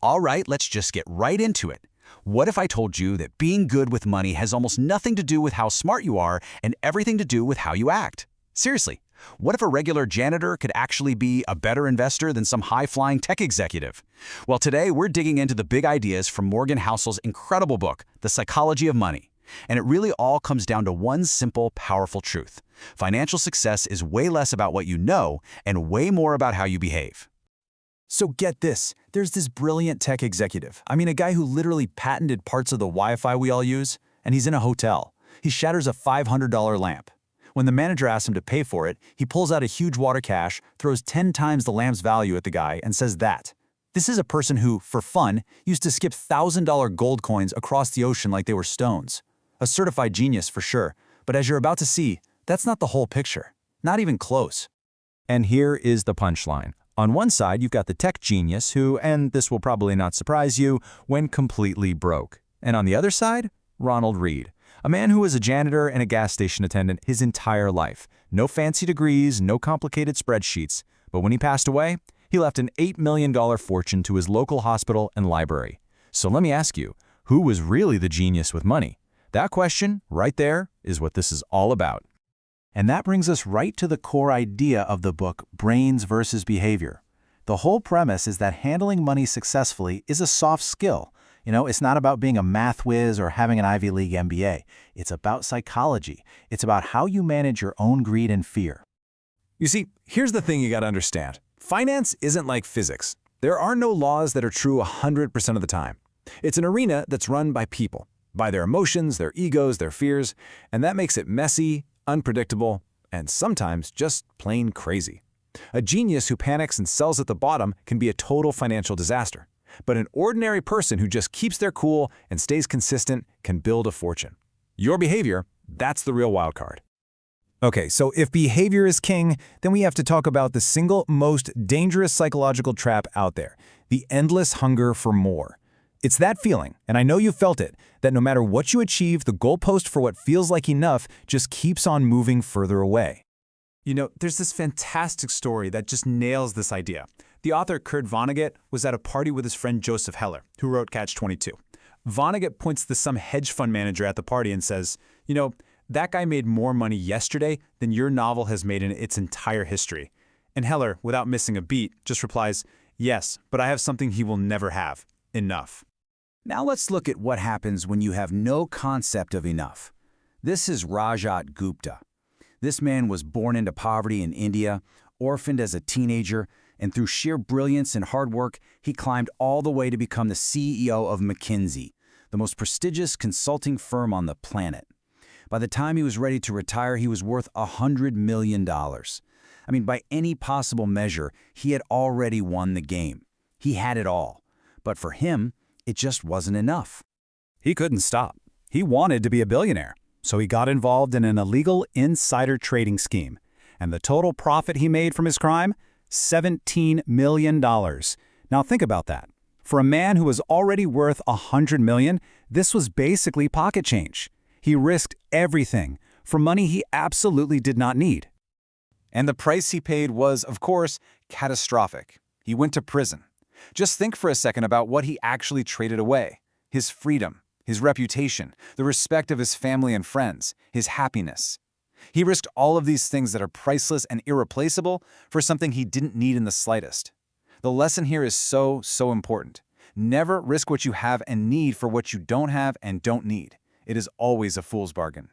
All right, let's just get right into it. What if I told you that being good with money has almost nothing to do with how smart you are and everything to do with how you act? Seriously, what if a regular janitor could actually be a better investor than some high-flying tech executive? Well, today we're digging into the big ideas from Morgan Housel's incredible book, The Psychology of Money. And it really all comes down to one simple, powerful truth. Financial success is way less about what you know and way more about how you behave. So get this, there's this brilliant tech executive. A guy who literally patented parts of the Wi-Fi we all use, and he's in a hotel. He shatters a $500 lamp. When the manager asks him to pay for it, he pulls out a huge wad of cash, throws 10 times the lamp's value at the guy, and says that. This is a person who, for fun, used to skip $1,000 gold coins across the ocean like they were stones. A certified genius for sure, but as you're about to see, that's not the whole picture. Not even close. And here is the punchline. On one side, you've got the tech genius who, and this will probably not surprise you, went completely broke. And on the other side, Ronald Reed, a man who was a janitor and a gas station attendant his entire life. No fancy degrees, no complicated spreadsheets. But when he passed away, he left an $8 million fortune to his local hospital and library. So let me ask you, who was really the genius with money? That question, right there, is what this is all about. And that brings us right to the core idea of the book, Brains versus Behavior. The whole premise is that handling money successfully is a soft skill. It's not about being a math whiz or having an Ivy League MBA. It's about psychology. It's about how you manage your own greed and fear. You see, here's the thing you gotta understand. Finance isn't like physics. There are no laws that are true 100% of the time. It's an arena that's run by people, by their emotions, their egos, their fears, and that makes it messy, unpredictable, and sometimes just plain crazy. A genius who panics and sells at the bottom can be a total financial disaster. But an ordinary person who just keeps their cool and stays consistent can build a fortune. Your behavior, that's the real wild card. Okay, so if behavior is king, then we have to talk about the single most dangerous psychological trap out there, the endless hunger for more. It's that feeling, and I know you felt it, that no matter what you achieve, the goalpost for what feels like enough just keeps on moving further away. There's this fantastic story that just nails this idea. The author Kurt Vonnegut was at a party with his friend Joseph Heller, who wrote Catch-22. Vonnegut points to some hedge fund manager at the party and says, that guy made more money yesterday than your novel has made in its entire history. And Heller, without missing a beat, just replies, yes, but I have something he will never have. Enough. Now let's look at what happens when you have no concept of enough. This is Rajat Gupta. This man was born into poverty in India, orphaned as a teenager, and through sheer brilliance and hard work, he climbed all the way to become the CEO of McKinsey, the most prestigious consulting firm on the planet. By the time he was ready to retire, he was worth $100 million. By any possible measure, he had already won the game. He had it all. But for him, it just wasn't enough. He couldn't stop. He wanted to be a billionaire, so he got involved in an illegal insider trading scheme. And the total profit he made from his crime? $17 million. Now think about that. For a man who was already worth $100 million, this was basically pocket change. He risked everything for money he absolutely did not need. And the price he paid was, of course, catastrophic. He went to prison. Just think for a second about what he actually traded away. His freedom, his reputation, the respect of his family and friends, his happiness. He risked all of these things that are priceless and irreplaceable for something he didn't need in the slightest. The lesson here is so important. Never risk what you have and need for what you don't have and don't need. It is always a fool's bargain.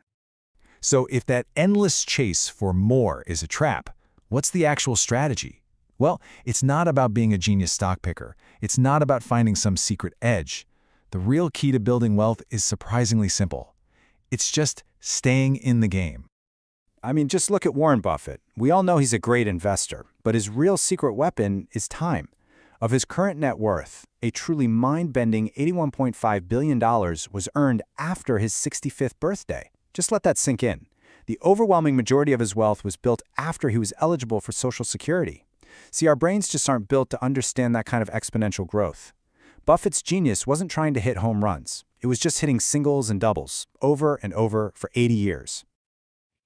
So if that endless chase for more is a trap, what's the actual strategy? Well, it's not about being a genius stock picker. It's not about finding some secret edge. The real key to building wealth is surprisingly simple. It's just staying in the game. Just look at Warren Buffett. We all know he's a great investor, but his real secret weapon is time. Of his current net worth, a truly mind-bending $81.5 billion was earned after his 65th birthday. Just let that sink in. The overwhelming majority of his wealth was built after he was eligible for Social Security. See, our brains just aren't built to understand that kind of exponential growth. Buffett's genius wasn't trying to hit home runs. It was just hitting singles and doubles, over and over for 80 years.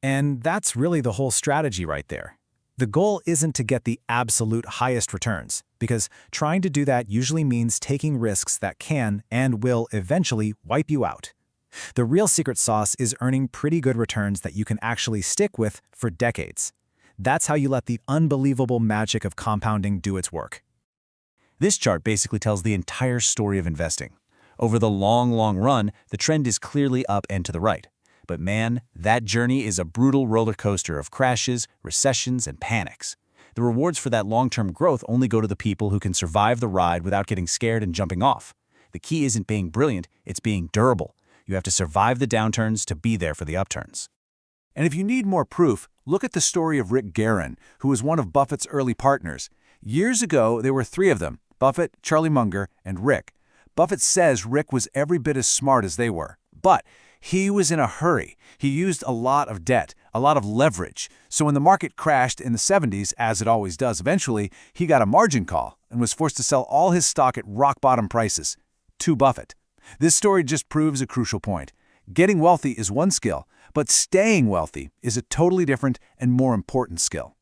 And that's really the whole strategy right there. The goal isn't to get the absolute highest returns, because trying to do that usually means taking risks that can and will eventually wipe you out. The real secret sauce is earning pretty good returns that you can actually stick with for decades. That's how you let the unbelievable magic of compounding do its work. This chart basically tells the entire story of investing. Over the long run, the trend is clearly up and to the right. But man, that journey is a brutal roller coaster of crashes, recessions, and panics. The rewards for that long-term growth only go to the people who can survive the ride without getting scared and jumping off. The key isn't being brilliant, it's being durable. You have to survive the downturns to be there for the upturns. And if you need more proof, look at the story of Rick Guerin, who was one of Buffett's early partners. Years ago, there were three of them: Buffett, Charlie Munger, and Rick. Buffett says Rick was every bit as smart as they were, but he was in a hurry. He used a lot of debt, a lot of leverage. So when the market crashed in the 70s, as it always does eventually, he got a margin call and was forced to sell all his stock at rock-bottom prices to Buffett. This story just proves a crucial point. Getting wealthy is one skill, but staying wealthy is a totally different and more important skill.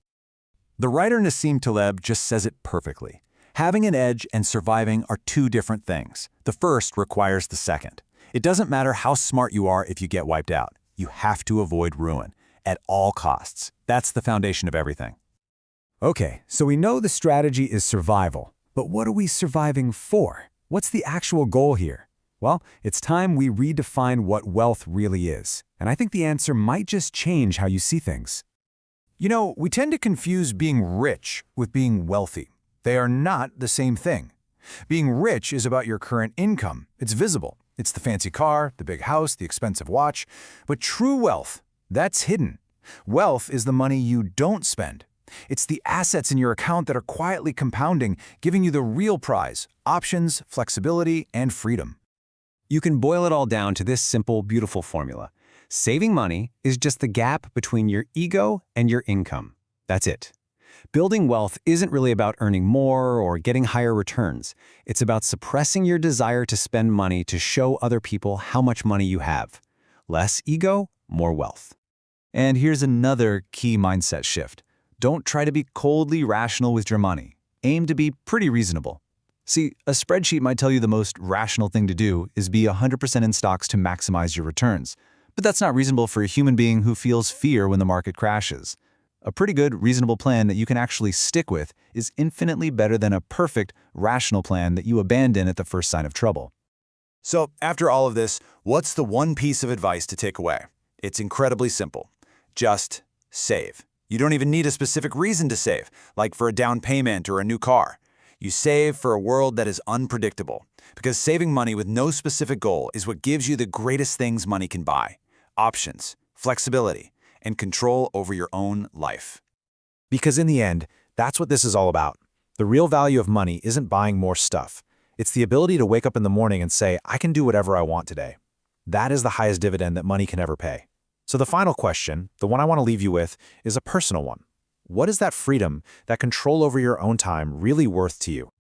The writer Nassim Taleb just says it perfectly. Having an edge and surviving are two different things. The first requires the second. It doesn't matter how smart you are if you get wiped out. You have to avoid ruin at all costs. That's the foundation of everything. Okay, so we know the strategy is survival, but what are we surviving for? What's the actual goal here? Well, it's time we redefine what wealth really is, and I think the answer might just change how you see things. You know, we tend to confuse being rich with being wealthy. They are not the same thing. Being rich is about your current income. It's visible. It's the fancy car, the big house, the expensive watch. But true wealth, that's hidden. Wealth is the money you don't spend. It's the assets in your account that are quietly compounding, giving you the real prize: options, flexibility, and freedom. You can boil it all down to this simple, beautiful formula. Saving money is just the gap between your ego and your income. That's it. Building wealth isn't really about earning more or getting higher returns. It's about suppressing your desire to spend money to show other people how much money you have. Less ego, more wealth. And here's another key mindset shift. Don't try to be coldly rational with your money. Aim to be pretty reasonable. See, a spreadsheet might tell you the most rational thing to do is be 100% in stocks to maximize your returns. But that's not reasonable for a human being who feels fear when the market crashes. A pretty good, reasonable plan that you can actually stick with is infinitely better than a perfect, rational plan that you abandon at the first sign of trouble. So, after all of this, what's the one piece of advice to take away? It's incredibly simple. Just save. You don't even need a specific reason to save, like for a down payment or a new car. You save for a world that is unpredictable, because saving money with no specific goal is what gives you the greatest things money can buy: options, flexibility, and control over your own life. Because in the end, that's what this is all about. The real value of money isn't buying more stuff. It's the ability to wake up in the morning and say, I can do whatever I want today. That is the highest dividend that money can ever pay. So the final question, the one I want to leave you with, is a personal one. What is that freedom, that control over your own time really worth to you?